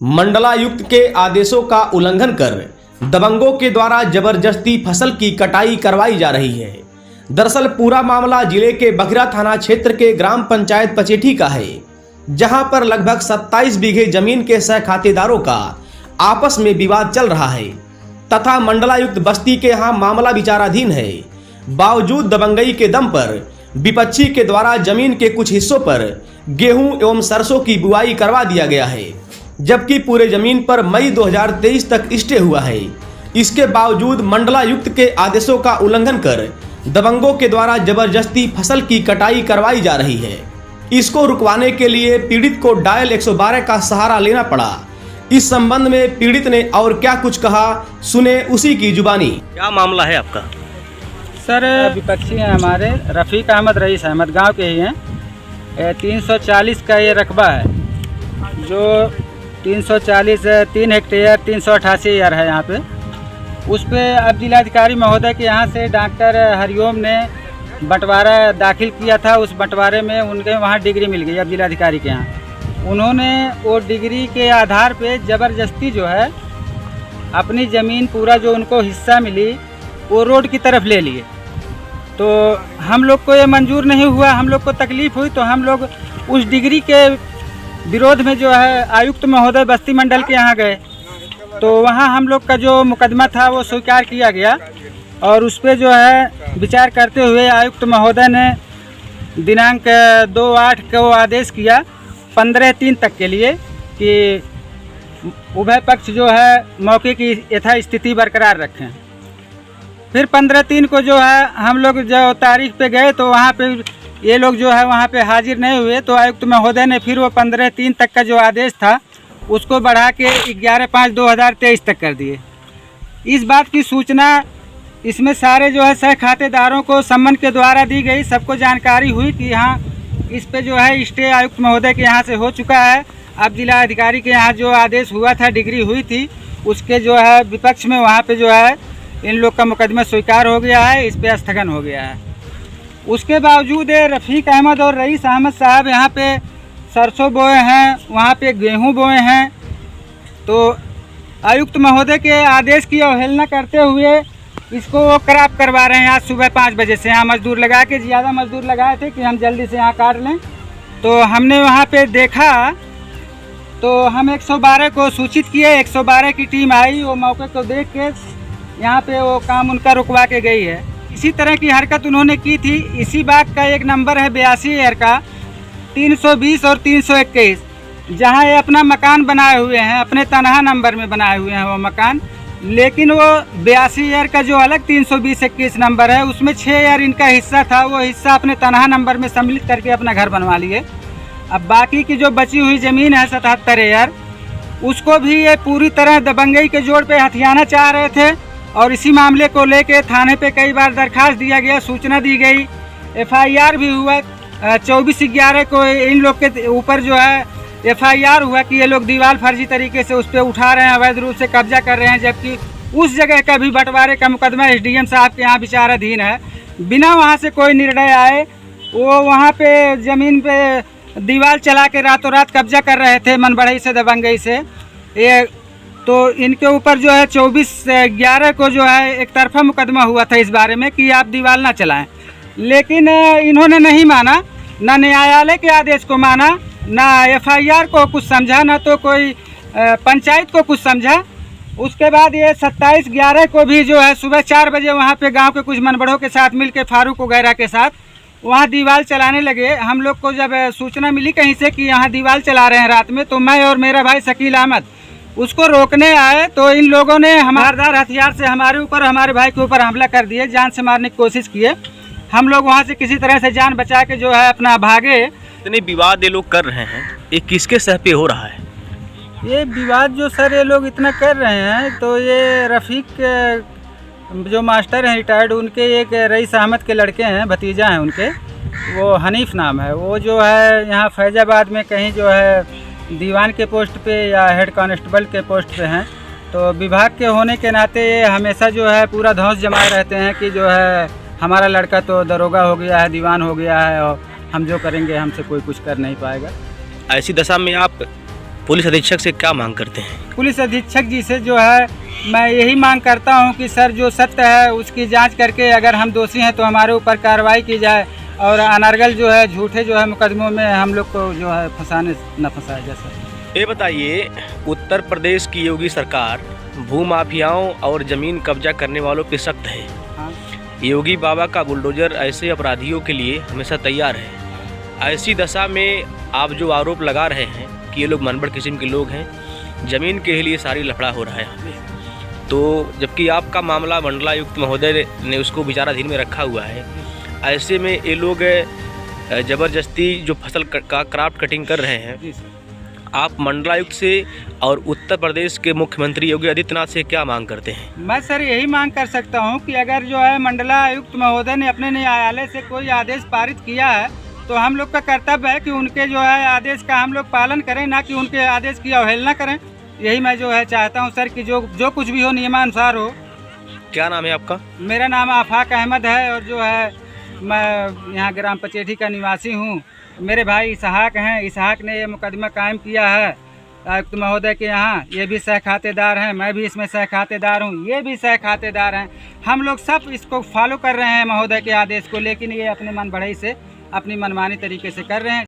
मंडलायुक्त के आदेशों का उल्लंघन कर दबंगों के द्वारा जबरदस्ती फसल की कटाई करवाई जा रही है। दरअसल पूरा मामला जिले के बघिरा थाना क्षेत्र के ग्राम पंचायत पचेठी का है, जहां पर लगभग 27 बीघे जमीन के सह खातेदारों का आपस में विवाद चल रहा है तथा मंडलायुक्त बस्ती के यहां मामला विचाराधीन है। बावजूद दबंगई के दम पर विपक्षी के द्वारा जमीन के कुछ हिस्सों पर गेहूं एवं सरसों की बुआई करवा दिया गया है, जबकि पूरे जमीन पर मई 2023 तक स्टे हुआ है। इसके बावजूद मंडलायुक्त के आदेशों का उल्लंघन कर दबंगों के द्वारा जबरदस्ती फसल की कटाई करवाई जा रही है। इसको रुकवाने के लिए पीड़ित को डायल 112 का सहारा लेना पड़ा। इस संबंध में पीड़ित ने और क्या कुछ कहा, सुने उसी की जुबानी। क्या मामला है आपका? सर, विपक्षी हैं हमारे, रफ़ीक अहमद रईस अहमद गांव के ही हैं। 340 का ये रकबा है, जो 340 3 हेक्टेयर 388 एकड़ है यहाँ पे। उस पे अब जिलाधिकारी महोदय के यहाँ से डॉक्टर हरिओम ने बंटवारा दाखिल किया था। उस बंटवारे में उनके वहाँ डिग्री मिल गई। अब जिलाधिकारी के यहाँ उन्होंने वो डिग्री के आधार पे ज़बरदस्ती जो है अपनी ज़मीन पूरा जो उनको हिस्सा मिली वो रोड की तरफ ले लिए। तो हम लोग को ये मंजूर नहीं हुआ, हम लोग को तकलीफ़ हुई, तो हम लोग उस डिग्री के विरोध में जो है आयुक्त महोदय बस्ती मंडल के यहाँ गए। तो वहाँ हम लोग का जो मुकदमा था वो स्वीकार किया गया और उस पर जो है विचार करते हुए आयुक्त महोदय ने दिनांक 2/8 को आदेश किया 15/3 तक के लिए कि उभय पक्ष जो है मौके की यथास्थिति बरकरार रखें। फिर 15/3 को जो है हम लोग जो तारीख पे गए तो वहाँ पे ये लोग जो है वहाँ पे हाजिर नहीं हुए। तो आयुक्त महोदय ने फिर वो 15/3 तक का जो आदेश था उसको बढ़ा के 11/5/2023 तक कर दिए। इस बात की सूचना इसमें सारे जो है सह खातेदारों को सम्मन के द्वारा दी गई। सबको जानकारी हुई कि हाँ इस पे जो है स्टे आयुक्त महोदय के यहाँ से हो चुका है। अब जिला अधिकारी के यहाँ जो आदेश हुआ था, डिग्री हुई थी, उसके जो है विपक्ष में वहाँ पे जो है इन लोग का मुकदमा स्वीकार हो गया है, इस पे स्थगन हो गया है। उसके बावजूद रफ़ीक अहमद और रईस अहमद साहब यहाँ पे सरसों बोए हैं, वहाँ पे गेहूं बोए हैं। तो आयुक्त महोदय के आदेश की अवहेलना करते हुए इसको वो क्रॉप करवा रहे हैं। आज सुबह 5 बजे से यहाँ मजदूर लगा के, ज़्यादा मजदूर लगाए थे कि हम जल्दी से यहाँ काट लें। तो हमने वहाँ पे देखा तो हम 112 को सूचित किए। 112 की टीम आई, वो मौके को देख के यहाँ पे वो काम उनका रुकवा के गई है। इसी तरह की हरकत उन्होंने की थी। इसी बात का एक नंबर है 82 एकड़ का 320 और 321, जहाँ ये अपना मकान बनाए हुए हैं, अपने तनहा नंबर में बनाए हुए हैं वो मकान। लेकिन वो 82 एकड़ का जो अलग 320-21 नंबर है उसमें 6 एकड़ इनका हिस्सा था। वो हिस्सा अपने तनहा नंबर में सम्मिलित करके अपना घर बनवा लिए। अब बाकी की जो बची हुई ज़मीन है 77 एकड़, उसको भी ये पूरी तरह दबंगई के जोड़ पे हथियाना चाह रहे थे। और इसी मामले को लेके थाने पे कई बार दरखास्त दिया गया, सूचना दी गई, FIR भी हुआ। 24/11 को इन लोग के ऊपर जो है FIR हुआ कि ये लोग दीवार फर्जी तरीके से उस पर उठा रहे हैं, अवैध रूप से कब्जा कर रहे हैं, जबकि उस जगह का भी बंटवारे का मुकदमा SDM साहब के यहाँ विचाराधीन है। बिना वहाँ से कोई निर्णय आए वो वहाँ पे ज़मीन पे दीवार चला के रातों रात कब्जा कर रहे थे मनबढ़ई से, दबंगई से। ये तो इनके ऊपर जो है 24/11 को जो है एक तरफा मुकदमा हुआ था इस बारे में कि आप दीवार ना चलाएं। लेकिन इन्होंने नहीं माना, ना न्यायालय के आदेश को माना, ना FIR को कुछ समझा, ना तो कोई पंचायत को कुछ समझा। उसके बाद ये 27/11 को भी जो है सुबह 4 बजे वहाँ पे गांव के कुछ मनबड़ों के साथ मिलके फारूक वगैरह के साथ वहाँ दीवार चलाने लगे। हम लोग को जब सूचना मिली कहीं से कि यहाँ दीवार चला रहे हैं रात में, तो मैं और मेरा भाई शकील अहमद उसको रोकने आए। तो इन लोगों ने धारदार हथियार से हमारे ऊपर, हमारे भाई के ऊपर हमला कर दिए, जान से मारने की कोशिश किए। हम लोग वहाँ से किसी तरह से जान बचा के जो है अपना भागे। इतने विवाद ये लोग कर रहे हैं, ये किसके सह पे हो रहा है? ये विवाद जो सर ये लोग इतना कर रहे हैं, तो ये रफ़ीक जो मास्टर हैं रिटायर्ड, उनके एक रईस अहमद के लड़के हैं, भतीजा हैं उनके, वो हनीफ नाम है। वो जो है यहाँ फैज़ाबाद में कहीं जो है दीवान के पोस्ट पे या हेड कांस्टेबल के पोस्ट पे हैं। तो विभाग के होने के नाते ये हमेशा जो है पूरा धौंस जमाए रहते हैं कि जो है हमारा लड़का तो दरोगा हो गया है, दीवान हो गया है, और हम जो करेंगे हमसे कोई कुछ कर नहीं पाएगा। ऐसी दशा में आप पुलिस अधीक्षक से क्या मांग करते हैं? पुलिस अधीक्षक जी से जो है मैं यही मांग करता हूं कि सर जो सत्य है उसकी जांच करके अगर हम दोषी हैं तो हमारे ऊपर कार्रवाई की जाए और अनर्गल जो है झूठे जो है मुकदमों में हम लोग को जो है फंसाने न फंसाए जैसा। ये बताइए, उत्तर प्रदेश की योगी सरकार भूमाफियाओं और ज़मीन कब्जा करने वालों पे सख्त है। हाँ। योगी बाबा का बुलडोजर ऐसे अपराधियों के लिए हमेशा तैयार है। ऐसी दशा में आप जो आरोप लगा रहे हैं कि ये लोग मनबड़ किस्म के लोग हैं, ज़मीन के लिए सारी लफड़ा हो रहा है यहाँ पे, तो जबकि आपका मामला मंडलायुक्त महोदय ने उसको विचाराधीन में रखा हुआ है, ऐसे में ये लोग ज़बरदस्ती जो फसल का क्राफ्ट कटिंग कर रहे हैं, जी सर। आप मंडलायुक्त से और उत्तर प्रदेश के मुख्यमंत्री योगी आदित्यनाथ से क्या मांग करते हैं? मैं सर यही मांग कर सकता हूं कि अगर जो है मंडलायुक्त महोदय ने अपने न्यायालय से कोई आदेश पारित किया है तो हम लोग का कर्तव्य है कि उनके जो है आदेश का हम लोग पालन करें, ना कि उनके आदेश की अवहेलना करें। यही मैं जो है चाहता हूं सर कि जो कुछ भी हो नियमानुसार हो। क्या नाम है आपका? मेरा नाम आफाक अहमद है और जो है मैं यहाँ ग्राम पचेठी का निवासी हूँ। मेरे भाई इसहाक हैं, इसहाक ने ये मुकदमा कायम किया है आयुक्त महोदय के यहाँ। ये भी सह खातेदार हैं, मैं भी इसमें सह खातेदार हूँ, ये भी सह खातेदार हैं। हम लोग सब इसको फॉलो कर रहे हैं महोदय के आदेश को, लेकिन ये अपने मन बढ़ई से अपनी मनमानी तरीके से कर रहे हैं।